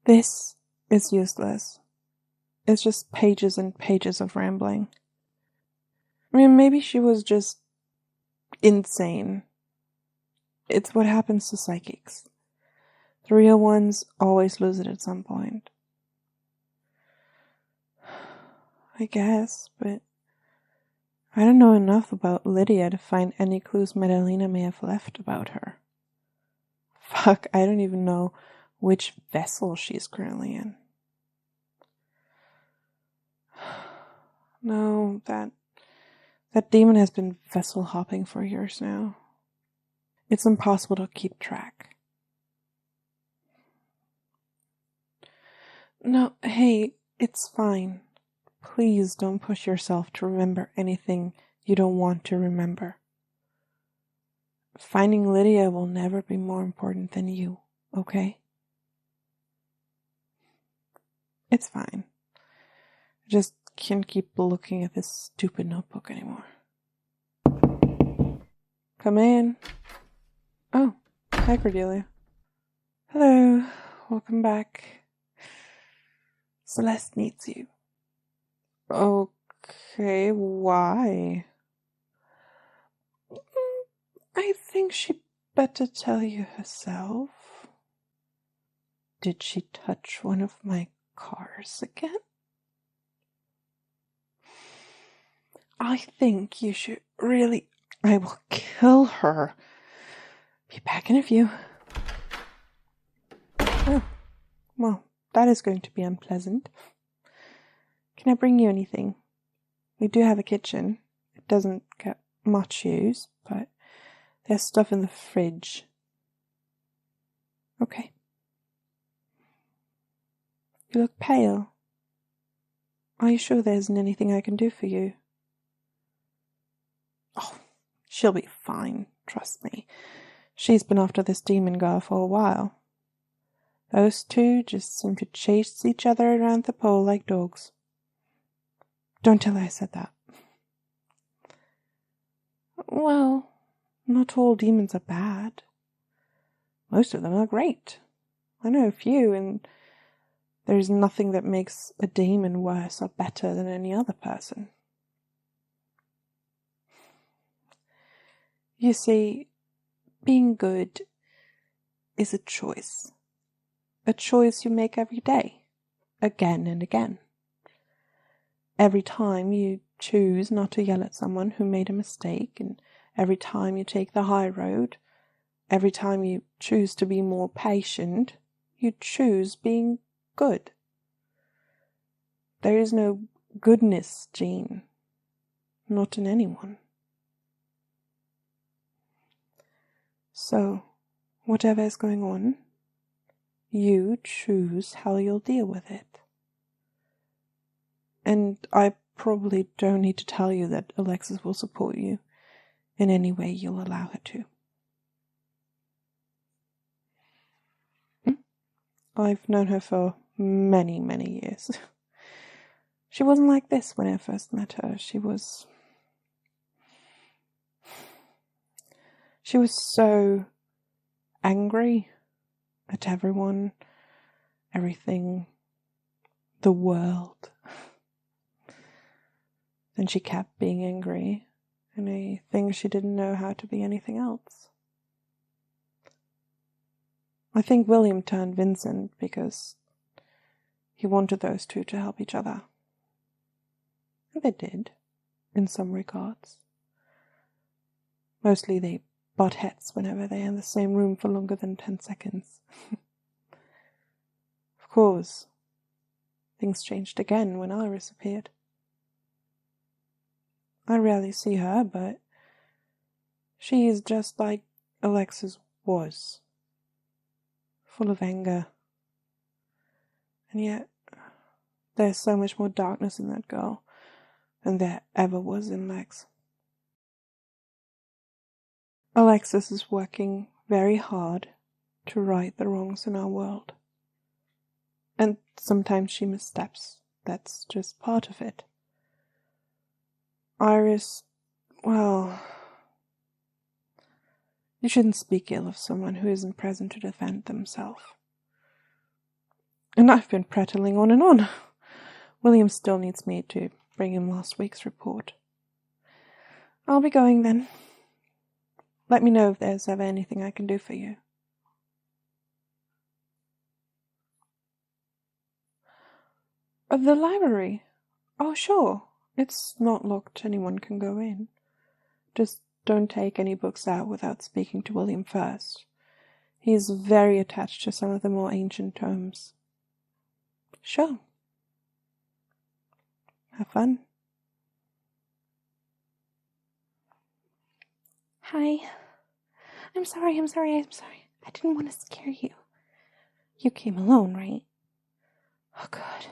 This is useless. It's just pages and pages of rambling. I mean, maybe she was just insane. It's what happens to psychics. The real ones always lose it at some point. I guess, but I don't know enough about Lydia to find any clues Madalena may have left about her. Fuck, I don't even know which vessel she's currently in. No, that demon has been vessel hopping for years now. It's impossible to keep track. No, hey, it's fine. Please don't push yourself to remember anything you don't want to remember. Finding Lydia will never be more important than you, okay? It's fine. I just can't keep looking at this stupid notebook anymore. Come in. Oh, hi Cordelia. Hello, welcome back. Celeste needs you. Okay, why? I think she'd better tell you herself. Did she touch one of my cars again? I think you should really... I will kill her. Be back in a few. Oh, well, that is going to be unpleasant. Can I bring you anything? We do have a kitchen. It doesn't get much use, but there's stuff in the fridge. Okay. You look pale. Are you sure there isn't anything I can do for you? Oh, she'll be fine, trust me. She's been after this demon girl for a while. Those two just seem to chase each other around the pole like dogs. Don't tell her I said that. Well, not all demons are bad. Most of them are great. I know a few, and there's nothing that makes a demon worse or better than any other person. You see, being good is a choice. A choice you make every day, again and again. Every time you choose not to yell at someone who made a mistake, and every time you take the high road, every time you choose to be more patient, you choose being good. There is no goodness gene, not in anyone. So, whatever is going on, you choose how you'll deal with it. And I probably don't need to tell you that Alexis will support you in any way you'll allow her to. I've known her for many, many years. She wasn't like this when I first met her. She was so angry at everyone, everything, the world. Then she kept being angry, and I think she didn't know how to be anything else. I think William turned Vincent because he wanted those two to help each other. And they did, in some regards. Mostly they butt heads whenever they're in the same room for longer than 10 seconds. Of course, things changed again when Iris appeared. I rarely see her, but she is just like Alexis was. Full of anger. And yet, there's so much more darkness in that girl than there ever was in Lex. Alexis is working very hard to right the wrongs in our world. And sometimes she missteps. That's just part of it. Iris, well, you shouldn't speak ill of someone who isn't present to defend themselves. And I've been prattling on and on. William still needs me to bring him last week's report. I'll be going then. Let me know if there's ever anything I can do for you. The library? Oh, sure. It's not locked. Anyone can go in. Just don't take any books out without speaking to William first. He's very attached to some of the more ancient tomes. Sure. Have fun. Hi. I'm sorry. I didn't want to scare you. You came alone, right? Oh, God.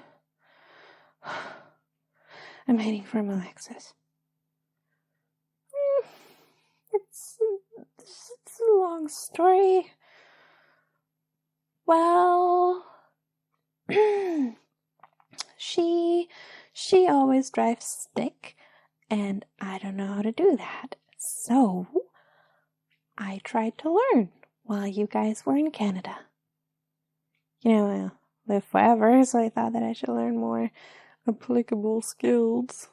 I'm heading for Alexis. It's a long story. Well, she always drives stick, and I don't know how to do that. So I tried to learn while you guys were in Canada. You know, I live forever, so I thought that I should learn more applicable skills.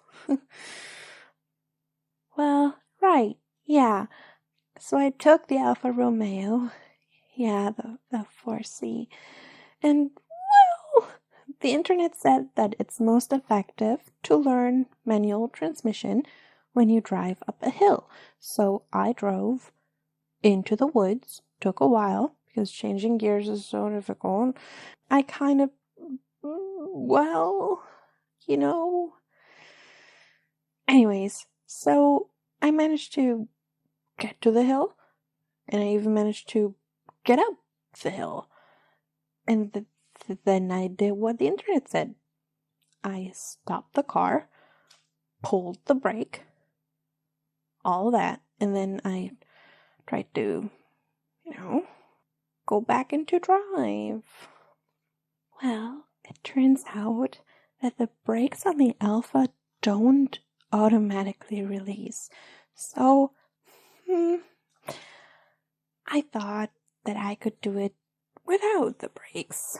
Well, right, yeah. So I took the Alfa Romeo, the F4C, and, well, the internet said that it's most effective to learn manual transmission when you drive up a hill. So I drove into the woods, took a while, because changing gears is so difficult. I kind of, well, you know. Anyways, so I managed to get to the hill, and I even managed to get up the hill. And then I did what the internet said. I stopped the car, pulled the brake, all that, and then I tried to, go back into drive. Well, it turns out that the brakes on the Alpha don't automatically release. So, I thought that I could do it without the brakes.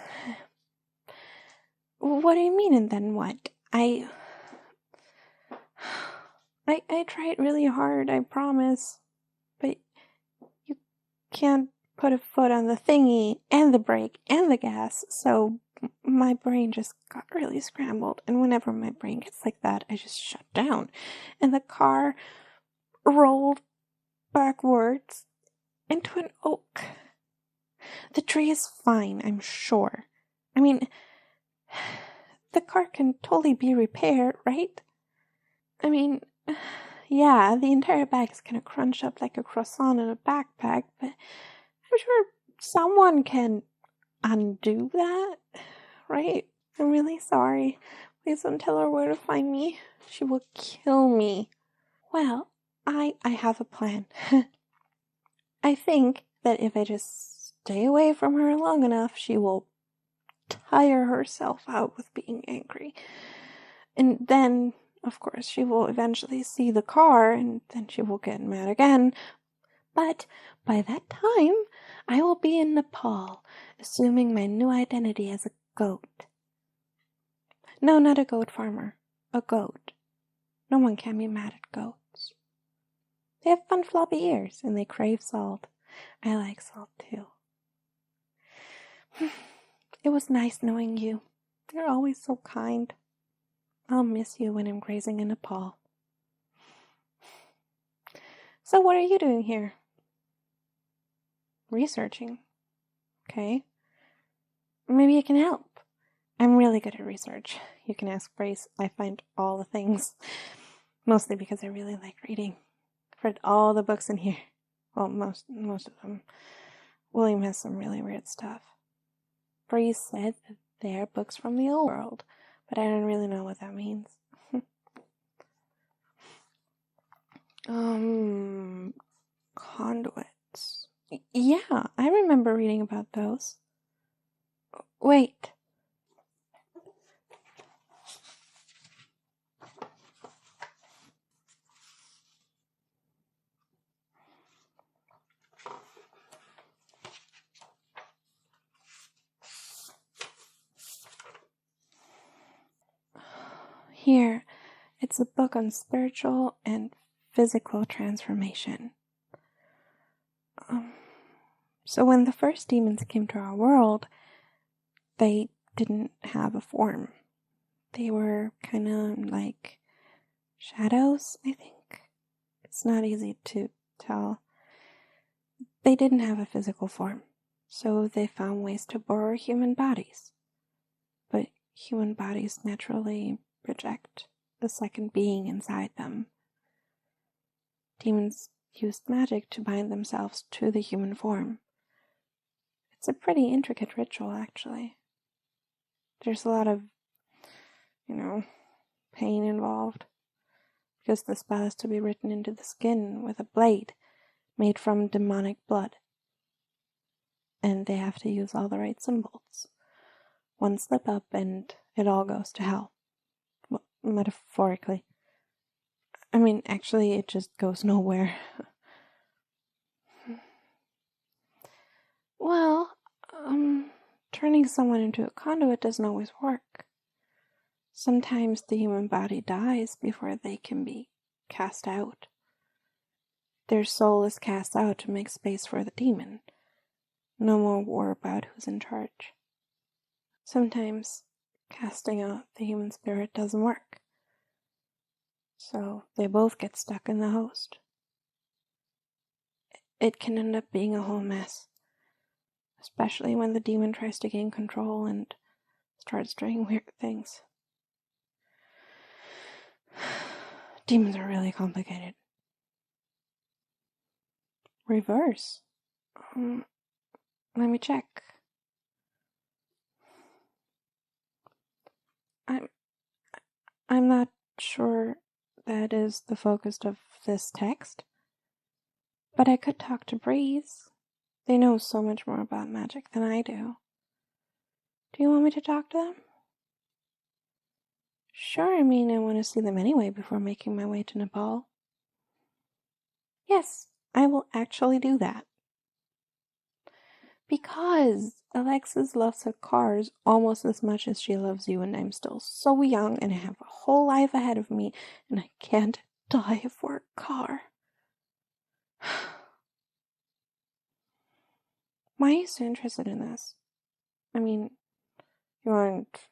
What do you mean, and then what? I tried really hard, I promise. But you can't put a foot on the thingy and the brake and the gas, so my brain just got really scrambled, and whenever my brain gets like that, I just shut down, and the car rolled backwards into an oak. The tree is fine, I'm sure. I mean, the car can totally be repaired, right? I mean, yeah, the entire bag is kind of crunched up like a croissant in a backpack, but I'm sure someone can undo that, right? I'm really sorry. Please don't tell her where to find me. She will kill me. Well, I have a plan. I think that if I just stay away from her long enough, she will tire herself out with being angry. And then, of course, she will eventually see the car, and then she will get mad again. But by that time, I will be in Nepal, assuming my new identity as a goat. No, not a goat farmer. A goat. No one can be mad at goats. They have fun floppy ears, and they crave salt. I like salt, too. It was nice knowing you. You're always so kind. I'll miss you when I'm grazing in Nepal. So what are you doing here? Researching. Okay. Maybe I can help. I'm really good at research. You can ask Grace. I find all the things. Mostly because I really like reading. I've read all the books in here. Well, most of them. William has some really weird stuff. Grace said that they are books from the old world, but I don't really know what that means. Conduits. Yeah, I remember reading about those. Wait. Here, it's a book on spiritual and physical transformation. So when the first demons came to our world, they didn't have a form. They were kind of like shadows, I think. It's not easy to tell. They didn't have a physical form, so they found ways to borrow human bodies. But human bodies naturally project a second being inside them. Demons used magic to bind themselves to the human form. It's a pretty intricate ritual, actually. There's a lot of, pain involved, because the spell is to be written into the skin with a blade made from demonic blood. And they have to use all the right symbols. One slip up and it all goes to hell. Well, metaphorically. I mean, actually, it just goes nowhere. Well, turning someone into a conduit doesn't always work. Sometimes the human body dies before they can be cast out. Their soul is cast out to make space for the demon. No more war about who's in charge. Sometimes casting out the human spirit doesn't work. So they both get stuck in the host. It can end up being a whole mess. Especially when the demon tries to gain control and starts doing weird things. Demons are really complicated. Reverse? Let me check. I'm not sure that is the focus of this text, but I could talk to Breeze. They know so much more about magic than I do. Do you want me to talk to them? Sure, I want to see them anyway before making my way to Nepal. Yes, I will actually do that. Because Alexis loves her cars almost as much as she loves you, and I'm still so young and I have a whole life ahead of me, and I can't die for a car. Why are you so interested in this? You aren't,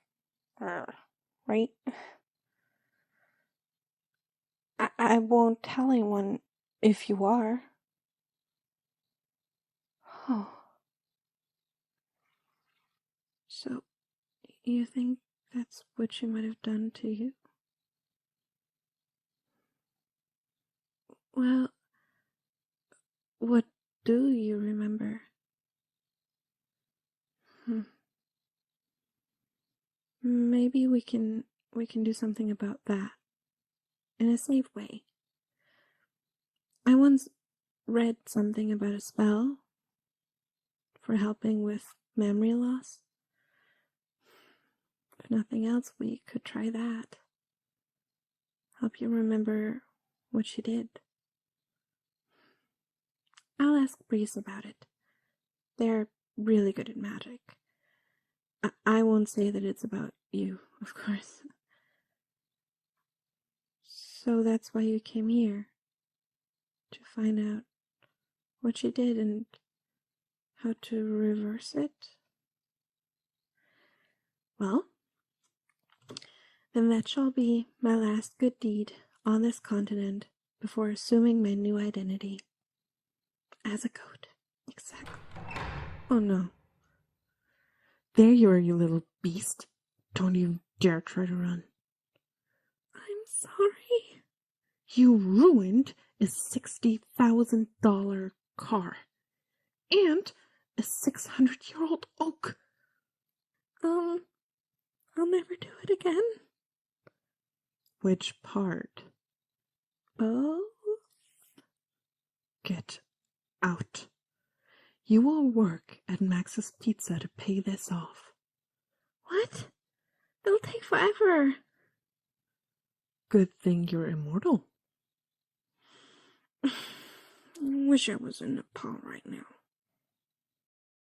right? I won't tell anyone if you are. Oh. So, you think that's what she might have done to you? Well, what do you remember? Maybe we can do something about that in a safe way. I once read something about a spell for helping with memory loss. If nothing else, we could try that. Help you remember what she did. I'll ask Breeze about it. They're really good at magic. I won't say that it's about you, of course. So that's why you came here. To find out what she did and how to reverse it? Well, then that shall be my last good deed on this continent before assuming my new identity as a goat. Exactly. Oh no. There you are, you little beast. Don't even dare try to run. I'm sorry. You ruined a $60,000 car. And a 600-year-old oak. I'll never do it again. Which part? Both? Get out. You will work at Max's Pizza to pay this off. What? It'll take forever. Good thing you're immortal. Wish I was in Nepal right now.